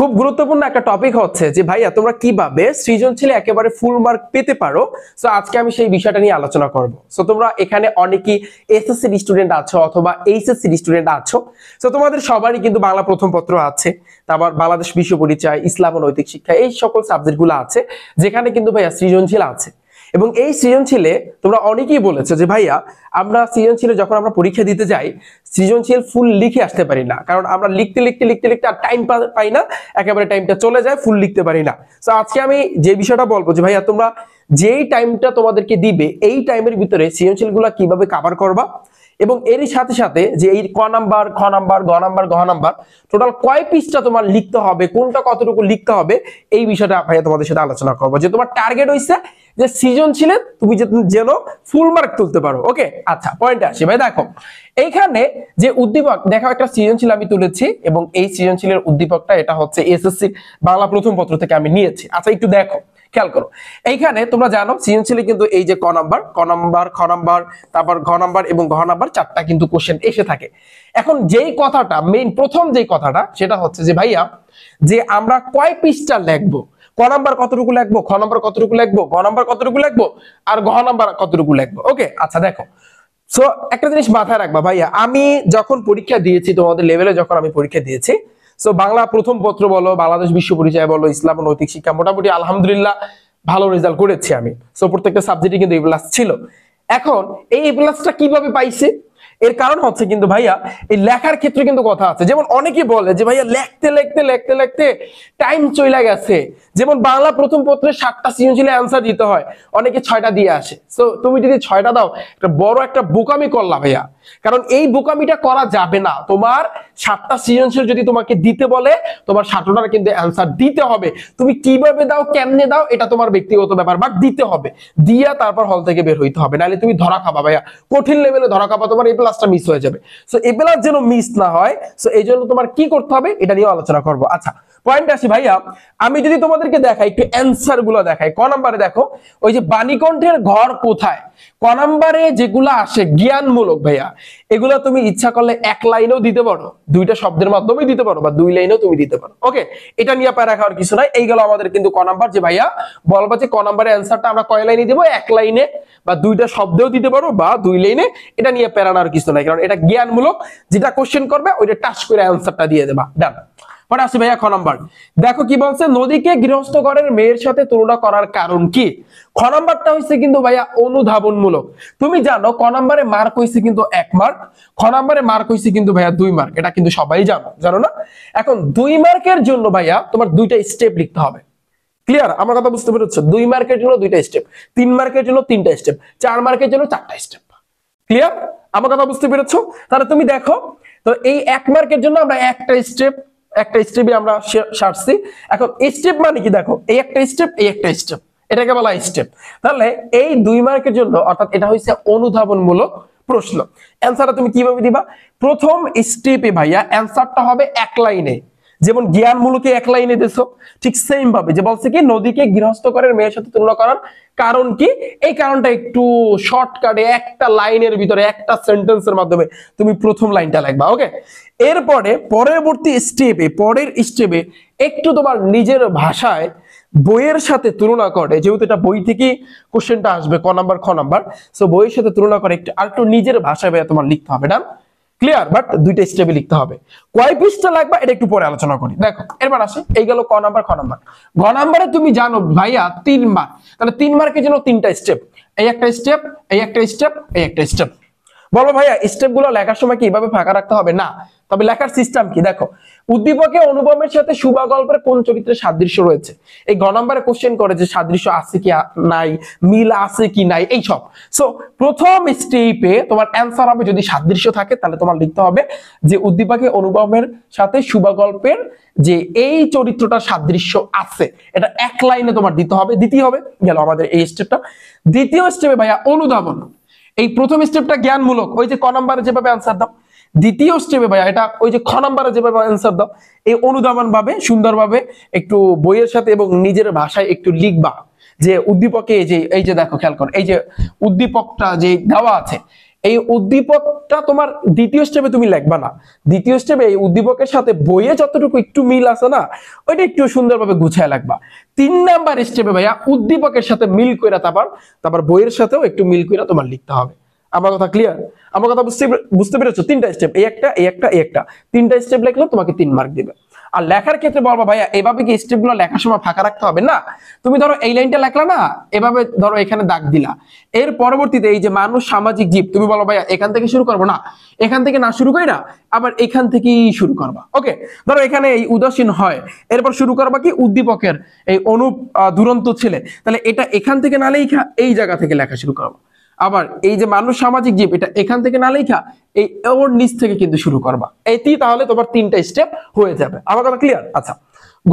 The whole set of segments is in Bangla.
খুব গুরুত্বপূর্ণ একটা টপিক হচ্ছে যে ভাইয়া তোমরা কিভাবে সৃজনশীলে একেবারে ফুল মার্ক পেতে পারো। সো আজকে আমি সেই বিষয়টা নিয়ে আলোচনা করব। সো তোমরা এখানে অনেকেই এসএসসি স্টুডেন্ট আছো অথবা এইচএসসি স্টুডেন্ট আছো। সো তোমাদের সবারই কিন্তু বাংলা প্রথম পত্র আছে, তারপর বাংলাদেশ বিশ্ব পরিচয়, ইসলাম ও নৈতিক শিক্ষা, এই সকল সাবজেক্টগুলো আছে যেখানে কিন্তু ভাইয়া সৃজনশীল আছে। এবং এই সৃজনশীলে তোমরা অনেকেই বলেছো যে ভাইয়া আমরা সৃজনশীলে যখন আমরা পরীক্ষা দিতে যাই সৃজনশীল ফুল লিখে আসতে পারি না, কারণ আমরা লিখতে লিখতে লিখতে লিখতে আর টাইম পাই না, একেবারে টাইমটা চলে যায়, ফুল লিখতে পারি না। তো আজকে আমি যে বিষয়টা বলবো যে ভাইয়া তোমরা যেই টাইমটা তোমাদেরকে দিবে এই টাইমের ভিতরে সৃজনশীলগুলো কিভাবে কভার করবা, এবং এরই সাথে সাথে যে এই ক নাম্বার, খ নাম্বার, গ নাম্বার, ঘ নাম্বার টোটাল কয় পৃষ্ঠা তোমার লিখতে হবে, কোনটা কতটুকু লিখতে হবে, এই বিষয়টা ভাইয়া তোমাদের সাথে আলোচনা করবো। যে তোমার টার্গেট হইছে যে সৃজনশীলে তুমি যেন ফুল মার্ক তুলতে পারো। ওকে, আচ্ছা পয়েন্টে আসি ভাই। দেখো এইখানে যে উদ্দীপক, দেখো একটা সৃজনশীল আমি তুলেছি এবং এই সৃজনশীলের উদ্দীপকটা এটা হচ্ছে এসএসসি বাংলা প্রথম পত্র থেকে আমি নিয়েছি। আচ্ছা একটু দেখো, খেয়াল করো, এইখানে তোমরা জানো সৃজনশীলে কিন্তু এই যে ক নাম্বার, খ নাম্বার, তারপর ঘ নাম্বার এবং ঘ নাম্বার চারটা কিন্তু কোশ্চেন এসে থাকে। এখন যেই কথাটা মেইন, প্রথম যেই কথাটা সেটা হচ্ছে যে ভাইয়া যে আমরা কয় পৃষ্ঠা লিখবো, ক নাম্বার কতটুকু লিখবো, খ নাম্বার কতটুকু লিখবো, ঘ নাম্বার কতটুকু লিখবো, আর ঘ নাম্বার কতটুকু লিখবো। ওকে, আচ্ছা দেখো, সো একটা জিনিস মাথায় রাখবা ভাইয়া, আমি যখন পরীক্ষা দিয়েছি তোমাদের লেভেলে, যখন আমি পরীক্ষা দিয়েছি, সো বাংলা প্রথম পত্র বলো, বাংলাদেশ বিশ্ব পরিচয় বলো, ইসলাম ও নৈতিক শিক্ষা, মোটামুটি আলহামদুলিল্লাহ ভালো রেজাল্ট করেছি আমি। সো প্রত্যেকটা সাবজেক্টে কিন্তু এ প্লাস ছিল। এখন এই এ প্লাসটা কিভাবে পাইছে, এর কারণ হচ্ছে কিন্তু ভাইয়া এই লেখার ক্ষেত্রে কিন্তু কথা আছে। যেমন অনেকে বলে যে ভাইয়া লিখতে লিখতে লিখতে লিখতে টাইম চলে গেছে, যেমন বাংলা প্রথম পত্রে 7টা সৃজনশীলের অ্যান্সার দিতে হয়, অনেকে 6টা দিয়ে আসে। সো তুমি যদি 6টা দাও একটা বড় একটা বোকামি করলা ভাইয়া, কারণ এই বোকামিটা করা যাবে না। তোমার 7টা সৃজনশীল যদি তোমাকে দিতে বলে তোমার 7টার কিন্তু অ্যান্সার দিতে হবে। তুমি কিভাবে দাও, কেমনে দাও, এটা তোমার ব্যক্তিগত ব্যাপার, বাট দিতে হবে, দিয়া তারপর হল থেকে বের হইতে হবে, নাহলে তুমি ধরা খাবা ভাইয়া, কঠিন লেভেলে ধরা খাবা, তোমার এই প্লাসটা মিস হয়ে যাবে। সো এই প্লাস যেন মিস না হয়, সো এই জন্য তোমার কি করতে হবে এটা নিয়ে আলোচনা করবো। আচ্ছা পয়েন্ট আসি ভাইয়া, আমি যদি তোমাদেরকে দেখাই একটু অ্যান্সার গুলো দেখাই। ক নাম্বারে দেখো ওই যে বাণীকণ্ঠের ঘর কোথায়, ক নাম্বারে যেগুলো আসে জ্ঞানমূলক ভাইয়া, এগুলো তুমি ইচ্ছা করলে এক লাইনেও দিতে পারো, দুইটা শব্দের মাধ্যমে দিতে পারো, বা 2 লাইনেও তুমি দিতে পারো। ওকে, এটা নিয়ে প্যারা খাওয়ার কিছু নাই। এইগুলো আমাদের কিন্তু ক নাম্বার, যে ভাইয়া বলবা যে ক নাম্বারের অ্যান্সারটা আমরা কয় লাইনে দিব, এক লাইনে বা 2টা শব্দেও দিতে পারো বা 2 লাইনে, এটা নিয়ে প্যারা নেওয়ার কিছু নাই, কারণ এটা জ্ঞানমূলক, যেটা কোশ্চেন করবে ওইটা টাচ করে অ্যান্সারটা দিয়ে দেবা, ডান। পরে আসি ভাইয়া খ নাম্বার, দেখো কি বলছে, নদীকে গৃহস্থ ঘরের মেয়ের সাথে তুলনা করার কারণ কি। খ নাম্বারটা হইছে কিন্তু ভাইয়া অনুধাবনমূলক। তুমি জানো ক নাম্বারে মার্ক হইছে কিন্তু 1 মার্ক, খ নাম্বারে মার্ক হইছে কিন্তু ভাইয়া 2 মার্ক, এটা কিন্তু সবাই জানো না। এখন 2 মার্কের জন্য ভাইয়া তোমার 2টা স্টেপ লিখতে হবে। ক্লিয়ার, আমার কথা বুঝতে পেরেছো? 2 মার্কের জন্য 2টা স্টেপ, 3 মার্কের জন্য 3টা স্টেপ, 4 মার্কের জন্য 4টা স্টেপ। ক্লিয়ার, আমার কথা বুঝতে পেরেছো? তাহলে তুমি দেখো, তো এই 1 মার্কের জন্য আমরা একটা স্টেপে আমরা সারছি। এখন স্টেপ মানে কি, দেখো এই একটা স্টেপ, এই একটা স্টেপ, এটাকে বলা স্টেপ। তাহলে এই 2 মার্কের জন্য, অর্থাৎ এটা হচ্ছে অনুধাবনমূলক প্রশ্ন। অ্যান্সারটা তুমি কিভাবে দিবা, প্রথম স্টেপে ভাইয়া অ্যান্সারটা হবে 1 লাইনে, যেমন জ্ঞানমূলকে 1 লাইনে দিছো, ঠিক সেম ভাবে যে বলছে কি নদীকে গৃহস্থ ঘরের মেয়ের সাথে তুলনা করার কারণ কি, এই কারণটা একটু শর্টকাটে একটা লাইনের ভিতরে একটা সেন্টেন্সের মাধ্যমে তুমি প্রথম লাইনটা লিখবা। ওকে, এরপরে পরের স্টেপে একটু তোমার নিজের ভাষায় বইয়ের সাথে তুলনা করে, যেহেতু এটা বই থেকে কোশ্চেনটা আসবে ক নাম্বার, খ নাম্বার, সো বইয়ের সাথে তুলনা করে একটু নিজের ভাষায় তোমার লিখতে হবে, ডান। ক্লিয়ার, বাট 2টা স্টেপে লিখতে হবে। কয় পৃষ্ঠা লাগবে এটা একটু পরে আলোচনা করি। দেখো এরপর আসে, এই গেল ক নাম্বার, খ নাম্বার। ঘ নাম্বারে তুমি জানো ভাইয়া 3 মার্ক, তাহলে 3 মার্কের জন্য 3টা স্টেপ, এই একটা স্টেপ, এই একটা স্টেপ, এই একটা স্টেপ। বলো ভাইয়া স্টেপ গুলো লেখার সময় কি এইভাবে ফাঁকা রাখতে হবে না, তবে লেখার সিস্টেম কি, দেখো উদ্দীপকে অনুপমের সাথে শুভা গল্পের কোন চরিত্রের সাদৃশ্য রয়েছে। এই ঘ নম্বরে কোশ্চেন করে যে সাদৃশ্য আছে কি নাই, মিল আছে কি নাই, এই সব। সো প্রথম স্টেপে তোমার অ্যান্সার হবে যদি সাদৃশ্য থাকে তাহলে তোমার লিখতে হবে যে উদ্দীপকে অনুপমের সাথে শুভা গল্পের যে এই চরিত্রটার সাদৃশ্য আছে, এটা 1 লাইনে তোমার দিতেই হবে। গেল আমাদের এই স্টেপটা। দ্বিতীয় স্টেপে ভাইয়া অনুধাবন। এই প্রথম স্টেপটা জ্ঞানমূলক, ওই যে ক নম্বরে যেভাবে অ্যান্সার দাও। দ্বিতীয় স্টেপে ভাইয়া এটা ওই যে খ নম্বরে যেভাবে অ্যান্সার দাও, এই অনুধাবন ভাবে সুন্দরভাবে একটু বইয়ের সাথে এবং নিজের ভাষায় একটু লিখবা যে উদ্দীপকে যে এই যে দেখো খেয়াল করো, এই যে উদ্দীপকটা যে দেওয়া আছে এই উদ্দীপকটা তোমার দ্বিতীয় স্টেপে তুমি লিখবা না, দ্বিতীয় স্টেপে এই উদ্দীপকের সাথে বইয়ে যতটুকু একটু মিল আছে না ওইটা একটু সুন্দরভাবে গুছায় লাগবা। 3 নাম্বার স্টেপে ভাইয়া উদ্দীপকের সাথে মিল কইরা তারপর বইয়ের সাথেও একটু মিল কইরা তোমার লিখতে হবে। আমার কথা ক্লিয়ার? আমার কথা বুঝতে পেরেছো? 3টা স্টেপ, এই একটা এই একটা এই একটা, 3টা স্টেপ লিখলে তোমাকে 3 মার্ক দিবে। আর লেখার ক্ষেত্রে বলবা ভাইয়া এভাবে কি স্টেপগুলো লেখার সময় ফাঁকা রাখতে হবে না, তুমি ধরো এই লাইনটা লেখলা না, এভাবে ধরো এখানে দাগ দিলা, এর পরবর্তীতে এই যে মানুষ সামাজিক জীব, তুমি বলো ভাইয়া এখান থেকে শুরু করবো না, এখান থেকে না শুরু করি না, আবার এখান থেকেই শুরু করবা। ওকে, ধরো এখানে এই উদাসীন হয়, এরপর শুরু করবা কি উদ্দীপকের এই অনুপ দুরন্ত ছেলে, তাহলে এটা এখান থেকে না লেখা এই জায়গা থেকে লেখা শুরু করবা। আবার এই যে মানুষ সামাজিক জীব, এটা এখান থেকে না লেখা এই ওর নিচ থেকে কিন্তু শুরু করবা। এটি তাহলে তোমার 3টা স্টেপ হয়ে যাবে। আমার কথা ক্লিয়ার? আচ্ছা,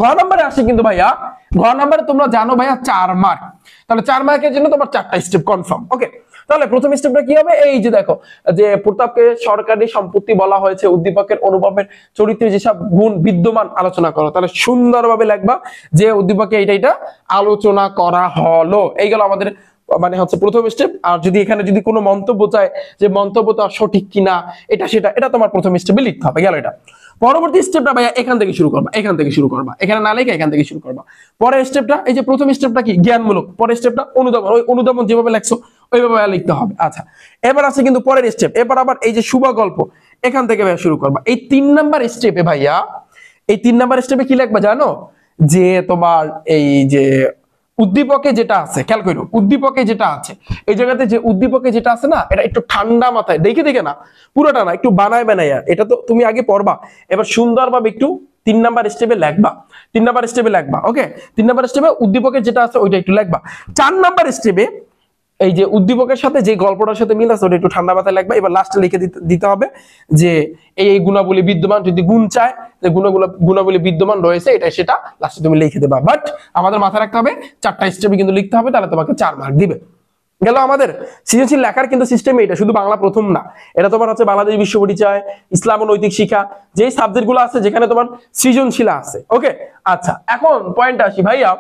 ঘ নম্বরে আসে কিন্তু ভাইয়া, ঘ নম্বরে তোমরা জানো ভাইয়া 4 মার্ক, তাহলে 4 মার্কের জন্য তোমার 4টা স্টেপ কনফার্ম। ওকে, তাহলে প্রথম স্টেপটা কি হবে? এই যে দেখো যে প্রতাপকে সরকারি সম্পত্তি বলা হয়েছে, উদ্দীপকের অনুভবের চরিত্রে যেসব গুণ বিদ্যমান আলোচনা করো। তাহলে সুন্দরভাবে লিখবা যে উদ্দীপকে এটা আলোচনা করা হলো। এই গেল আমাদের মানে হচ্ছে প্রথম স্টেপ। আর যদি এখানে যদি কোনো মন্তব্য চায় যে মন্তব্যটা সঠিক কিনা এটা সেটা, এটা তোমার প্রথম স্টেপে লিখতে হবে। গেল এটা। পরবর্তী স্টেপটা ভাইয়া এখান থেকে শুরু করবা, এখান থেকে শুরু করবা, এখানে না লিখে এখান থেকে শুরু করবা। পরের স্টেপটা, এই যে প্রথম স্টেপটা কি জ্ঞানমূলক, পরের স্টেপটা অনুধাবন, ওই অনুধাবন যেভাবে লিখছো ওইভাবে লিখতে হবে। আচ্ছা, এবার আছে কিন্তু পরের স্টেপ, এবার আবার এই যে শুভ গল্প এখান থেকে ভাইয়া শুরু করবা। এই 3 নাম্বার স্টেপে ভাইয়া, এই 3 নাম্বার স্টেপে কি লিখবা জানো? যে তোমার এই যে উদ্দীপকে যেটা আছে, খেয়াল করো উদ্দীপকে যেটা আছে এই জায়গাতে, যে উদ্দীপকে যেটা আছে না এটা একটু ঠান্ডা মাথায় দেখে না, পুরোটা না, একটু বানায় এটা তো তুমি আগে পড়বা, এবার সুন্দরভাবে একটু 3 নাম্বার স্টেপে লিখবা, 3 নাম্বার স্টেপে লিখবা। ওকে, 3 নাম্বার স্টেপে উদ্দীপকের যেটা আছে ওইটা একটু লিখবা। 4 নাম্বার স্টেপে এই যে উদ্দীপকের সাথে যে গল্পটার সাথে মিল আছে ওটা একটু ঠান্ডা মাথায় লিখবা। এবার লাস্টে লিখে দিতে হবে যে এই গুণাবলী বিদ্যমান, যদি গুণ চায় যে গুণাবলী বিদ্যমান রয়েছে এটা সেটা লাস্টে তুমি লিখে দেবা। বাট আমাদের মাথায় রাখতে হবে 4টা স্টেপে কিন্তু লিখতে হবে, তাহলে তোমাকে 4 মার্ক দিবে। গেল আমাদের সৃজনশীল লেখার কিন্তু সিস্টেম এটা, শুধু বাংলা প্রথম না, এটা তোমার হচ্ছে বাংলাদেশ বিশ্ব পরিচয়, ইসলাম ও নৈতিক শিক্ষা, যেই সাবজেক্টগুলো আছে যেখানে তোমার সৃজনশীল আছে। ওকে, আচ্ছা এখন পয়েন্ট আসি ভাইয়া,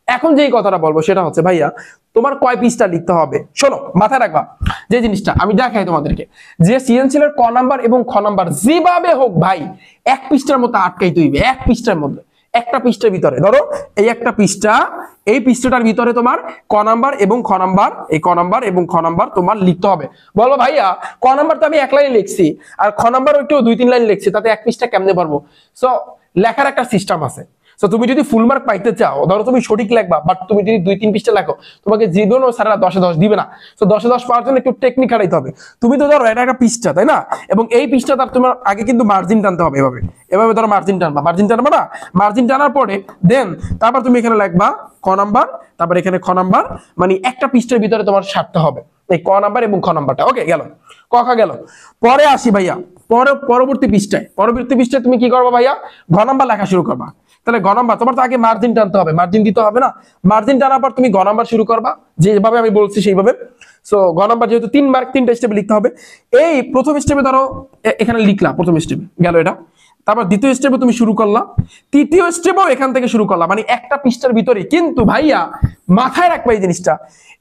এখন যেই কথাটা বলবো সেটা হচ্ছে ভাইয়া তোমার কয় পৃষ্ঠা লিখতে হবে। শোনো, মাথায় রাখবা যে জিনিসটা আমি দেখাই তোমাদেরকে, যে সৃজনশীলের ক নাম্বার এবং খ নাম্বার যেভাবে হোক ভাই 1 পৃষ্ঠার মতো আটকাইতে হইবে, 1 পৃষ্ঠার মধ্যে, একটা পৃষ্ঠার ভিতরে ধরো এই একটা পৃষ্ঠা, এই পৃষ্ঠাটার ভিতরে তোমার ক নাম্বার এবং খ নাম্বার, এই ক নাম্বার এবং খ নাম্বার তোমার লিখতে হবে। বলো ভাইয়া ক নাম্বার তো আমি 1 লাইন লিখছি, আর খ নাম্বার একটু 2-3 লাইন লিখছি, তাতে 1 পৃষ্ঠা কেমনে পারবো? সো লেখার একটা সিস্টেম আছে। সো তুমি যদি ফুল মার্ক পাইতে চাও, ধরো তুমি সঠিক লিখবা, বাট তুমি যদি 2-3 পৃষ্ঠা লেখো তোমাকে জীবনও স্যাররা 10-এ 10 দিবে না। সো 10-এ 10 পাওয়ার জন্য একটু টেকনিক খাটাইতে হবে। তুমি তো ধরো এটা একটা পৃষ্ঠা, তাই না? এবং এই পৃষ্ঠা তার তোমার আগে কিন্তু মার্জিন টানতে হবে, এভাবে এভাবে ধরো মার্জিন টানবা, মার্জিন টানবা না, মার্জিন টানার পরে দেন তারপর তুমি এখানে লিখবা ক নাম্বার, তারপর এখানে খ নাম্বার, মানে একটা পৃষ্ঠার ভিতরে তোমার সারতে হবে এই ক নাম্বার এবং খ নাম্বারটা। ওকে, গেল ক গেল। পরে আসি ভাইয়া পরবর্তী পৃষ্ঠায় তুমি কি করবা ভাইয়া? ঘ নাম্বার লেখা শুরু করবা। তাহলে গ নাম্বার তোমার তো আগে মার্জিন টানতে হবে, মার্জিন দিতে হবে না, মার্জিন টানার পর তুমি গ নাম্বার শুরু করবা যেভাবে আমি বলছি সেইভাবে। সো গ নাম্বার যেহেতু 3 মার্ক, 3টা স্টেপে লিখতে হবে। এই প্রথম স্টেপে ধরো এখানে লিখলা, প্রথম স্টেপে গেল এটা, তারপর দ্বিতীয় স্টেপে তুমি শুরু করলা, তৃতীয় স্টেপও এখান থেকে শুরু করলা, মানে একটা পৃষ্ঠার ভিতরে। কিন্তু ভাইয়া মাথায় রাখবা এই জিনিসটা,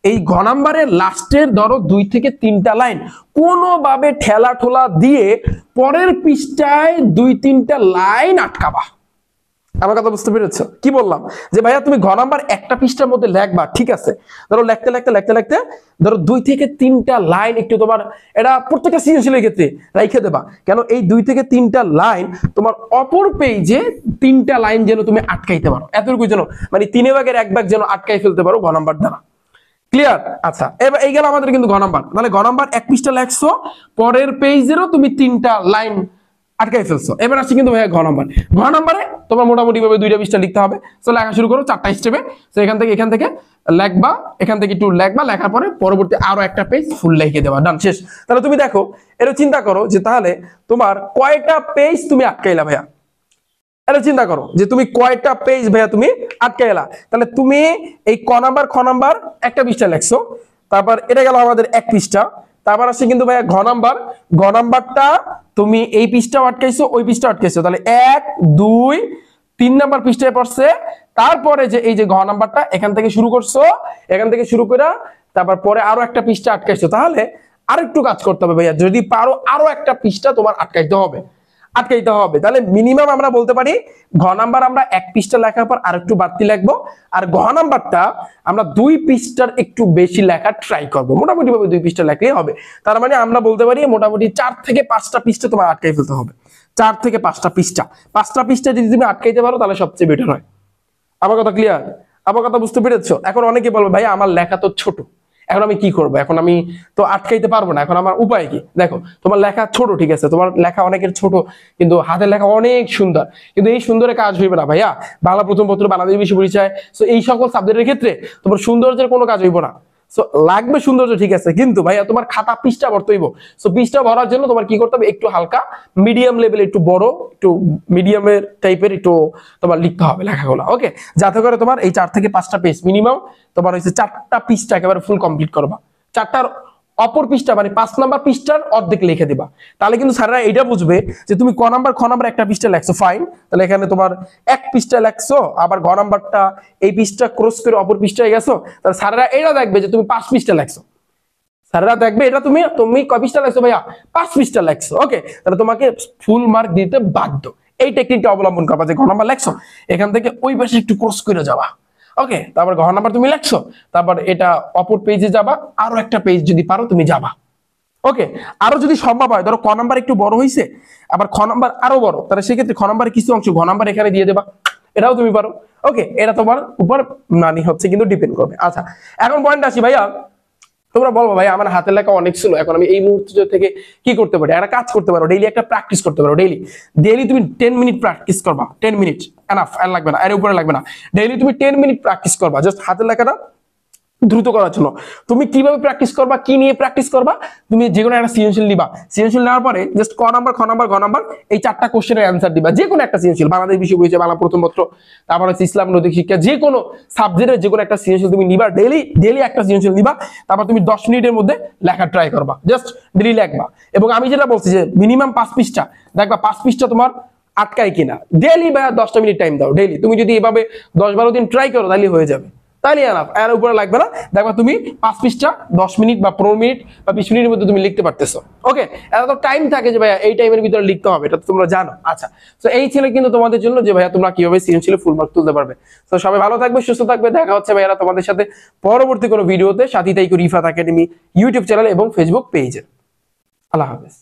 এই ঘ নাম্বারের লাস্টের ধরো 2 থেকে 3টা লাইন কোনোভাবে ঠেলা ঠোলা দিয়ে পরের পৃষ্ঠায় 2-3টা লাইন আটকাবা। আমার কথা বুঝতে পেরেছো? কি বললাম যে ভাইয়া তুমি ঘ নাম্বার একটা পৃষ্ঠার মধ্যে লেখবা, ঠিক আছে, ধরো লিখতে ধরো 2 থেকে 3টা লাইন একটু তোমার, এটা প্রত্যেকটা সৃজনশীলের ক্ষেত্রে রাইখে দেবা। কেন এই 2 থেকে 3টা লাইন তোমার অপর পেজে 3টা লাইন যেন তুমি আটকাইতে পারো, এতটুকু যেন, মানে 3 ভাগের 1 ভাগ যেন আটকাই ফেলতে পারো ঘ নাম্বার দ্বারা। ক্লিয়ার? আচ্ছা, এবার এই গেল আমাদের কিন্তু ঘ নাম্বার। তাহলে ঘ নাম্বার 1 পৃষ্ঠা লেখছো, পরের পেজেরও তুমি 3টা লাইন আটকাই ফেলছো। এবার আসছি কিন্তু ভাইয়া ঘ নাম্বারে তোমার মোটামুটি ভাবে 2টা পৃষ্ঠা লিখতে হবে। তো লেখা শুরু করো 4টা স্টেপে। তো এখান থেকে লেখবা, এখান থেকে একটু লেখবা, লেখার পরে পরবর্তী আরো একটা পেজ ফুল লিখে দেবা, ডান, শেষ। তাহলে তুমি দেখো, এটা চিন্তা করো যে তাহলে তোমার কয়টা পেজ তুমি আটকাইলা ভাইয়া, এটা চিন্তা করো যে তুমি কয়টা পেজ ভাইয়া তুমি আটকাইলা। তাহলে তুমি এই ক নাম্বার খ নাম্বার একটা পৃষ্ঠা লেখছো, তারপর এটা গেল আমাদের 1 পৃষ্ঠা, তারপর আসছে কিন্তু ভাইয়া ঘ নাম্বারটা তুমি এই পৃষ্ঠাও আটকাইছো, ওই পৃষ্ঠা আটকাইছো, তাহলে 1, 2, 3 নাম্বার পৃষ্ঠায় পড়ছে। তারপরে যে এই যে ঘ নাম্বারটা এখান থেকে শুরু করছো, এখান থেকে শুরু করে তারপর পরে আরো একটা পৃষ্ঠা আটকাইছো, তাহলে আর একটু কাজ করতে হবে ভাইয়া, যদি পারো আরো একটা পৃষ্ঠা তোমার আটকাইতে হবে, তাহলে মিনিমাম আমরা বলতে পারি ঘ নাম্বার আমরা এক পৃষ্ঠা লেখার পর আর একটু বাড়তি লিখবো, আর ঘ নাম্বারটা আমরা 2 পৃষ্ঠার একটু বেশি লেখা ট্রাই করবো, মোটামুটি ভাবে 2 পৃষ্ঠা লেখলেই হবে। তার মানে আমরা বলতে পারি মোটামুটি 4 থেকে 5টা পৃষ্ঠা তোমার আটকাই ফেলতে হবে, 4 থেকে 5টা পৃষ্ঠা। 5টা পৃষ্ঠা যদি তুমি আটকাইতে পারো তাহলে সবচেয়ে বেটার হয়। আমার কথা ক্লিয়ার? আমার কথা বুঝতে পেরেছো? এখন অনেকে বলবে ভাই আমার লেখা তো ছোট, এখন আমি কি করবো, এখন আমি তো আটকাইতে পারবো না, এখন আমার উপায় কি? দেখো তোমার লেখা ছোট, ঠিক আছে, তোমার লেখা অনেকের ছোট, কিন্তু হাতের লেখা অনেক সুন্দর, কিন্তু এই সুন্দরের কাজ হইবে না ভাইয়া। বাংলা প্রথম পত্র, বাংলাদেশ বিষয় পরিচয়, তো এই সকল সাবজেক্টের ক্ষেত্রে তোমার সৌন্দর্যের কোনো কাজ হইব না। সো লাগবে সৌন্দর্য, ঠিক আছে, কিন্তু ভাইয়া তোমার খাতা পৃষ্ঠা ভরতে হইব। সো পৃষ্ঠা ভরার জন্য তোমার কি করতে হবে, একটু হালকা মিডিয়াম লেভেল, একটু বড়, একটু মিডিয়ামের টাইপের একটু তোমার লিখতে হবে লেখাগুলো, ওকে, যাতে করে তোমার এই 4 থেকে 5টা পেজ মিনিমাম তোমার হচ্ছে 4টা পৃষ্ঠা একেবারে ফুল কমপ্লিট করবা। 4টার অপর পৃষ্ঠা মানে 5 নাম্বার পৃষ্ঠার অর্ধেক লিখে দিবা, তাহলে কিন্তু স্যাররা এটা বুঝবে যে তুমি ক নাম্বার খ নাম্বার একটা পৃষ্ঠা লেখছো, ফাইন, তাহলে এখানে তোমার এক পৃষ্ঠা লেখছো, আবার ঘ নাম্বারটা এই পৃষ্ঠা ক্রস করে অপর পৃষ্ঠায় গেছো, তাহলে স্যাররা এটা দেখবে যে তুমি 5 পৃষ্ঠা লেখছো। স্যাররা দেখবে এটা তুমি কয় পৃষ্ঠা লেখছো ভাইয়া, 5 পৃষ্ঠা লেখছো, ওকে, তাহলে তোমাকে ফুল মার্ক দিতে বাধ্য। এই টেকনিকটা অবলম্বন করবা যে ঘ নাম্বার লেখছো, এখান থেকে ওই পাশে একটু ক্রস করে যাবা, ওকে, তারপর ঘ নাম্বার তুমি লেখছো, তারপর এটা অপর পেজে যাবা, আরো একটা পেজ যদি পারো তুমি যাবা, ওকে। আরো যদি সম্ভব হয়, ধরো ক নাম্বার একটু বড় হয়েছে, আবার খ নাম্বার আরো বড়, তাহলে সেক্ষেত্রে খ নাম্বার কিছু অংশ ঘ নাম্বার এখানে দিয়ে দেবা, এটাও তুমি পারো, ওকে। এটা তোমার উপর মানে হচ্ছে কিন্তু ডিপেন্ড করবে। আচ্ছা, এখন পয়েন্ট আসি ভাইয়া, তোমরা বলবো ভাই আমার হাতের লেখা অনেক ছিল, এখন আমি এই মুহূর্তে থেকে কি করতে পারি? একটা কাজ করতে পারো, ডেইলি একটা প্র্যাকটিস করতে পারো। ডেইলি তুমি 10 মিনিট প্র্যাকটিস করবা, 10 মিনিট এনাফ, আর লাগবে না, এর উপরে লাগবে না। ডেইলি তুমি 10 মিনিট প্র্যাকটিস করবা জাস্ট হাতের লেখাটা দ্রুত করার জন্য। তুমি কিভাবে প্র্যাকটিস করবা, কি নিয়ে প্র্যাকটিস করবা? তুমি যে কোনো একটা সৃজনশীল নিবা, সৃজনশীল নেওয়ার পরে জাস্ট ক নাম্বার, খ নাম্বার, ঘ নাম্বার, এই 4টা কোশ্চেনের অ্যান্সার দিবা। যে কোনো একটা সৃজনশীল, বাংলাদেশ বিষয় পরিচয়, বাংলা প্রথম পত্র, তারপর হচ্ছে ইসলাম নৈতিক শিক্ষা, যে কোনো সাবজেক্টের যে কোনো একটা সৃজনশীল তুমি নিবা, ডেইলি একটা সৃজনশীল নিবা, তারপর তুমি 10 মিনিটের মধ্যে লেখা ট্রাই করবা, জাস্ট ডেইলি লেখবা। এবং আমি যেটা বলছি যে মিনিমাম 5 পৃষ্ঠা, দেখবা 5 পৃষ্ঠা তোমার আটকায় কিনা। ডেইলি বা 10টা মিনিট টাইম দাও, ডেইলি তুমি যদি এভাবে 10-12 দিন ট্রাই করো তাহলে হয়ে যাবে, তাহলে এর উপরে লাগবে না। দেখবা তুমি 5 পৃষ্ঠা 10 মিনিট বা 15 মিনিট বা 20 মিনিটের মধ্যে তুমি লিখতে পারতেছো, ওকে। এটা তো টাইম থাকে যে ভাইয়া এই টাইমের ভিতরে লিখতে হবে, এটা তো তোমরা জানো। আচ্ছা, তো এই ছিল কিন্তু তোমাদের জন্য যে ভাইয়া তোমরা কিভাবে সৃজনশীলে ফুল মার্ক তুলতে পারবে। তো সবাই ভালো থাকবে, সুস্থ থাকবে, দেখা হচ্ছে ভাইয়ারা তোমাদের সাথে পরবর্তী কোনো ভিডিওতে। সাথী তাইকু রিফাত একাডেমি ইউটিউব চ্যানেল এবং ফেসবুক পেজে। আল্লাহ হাফেজ।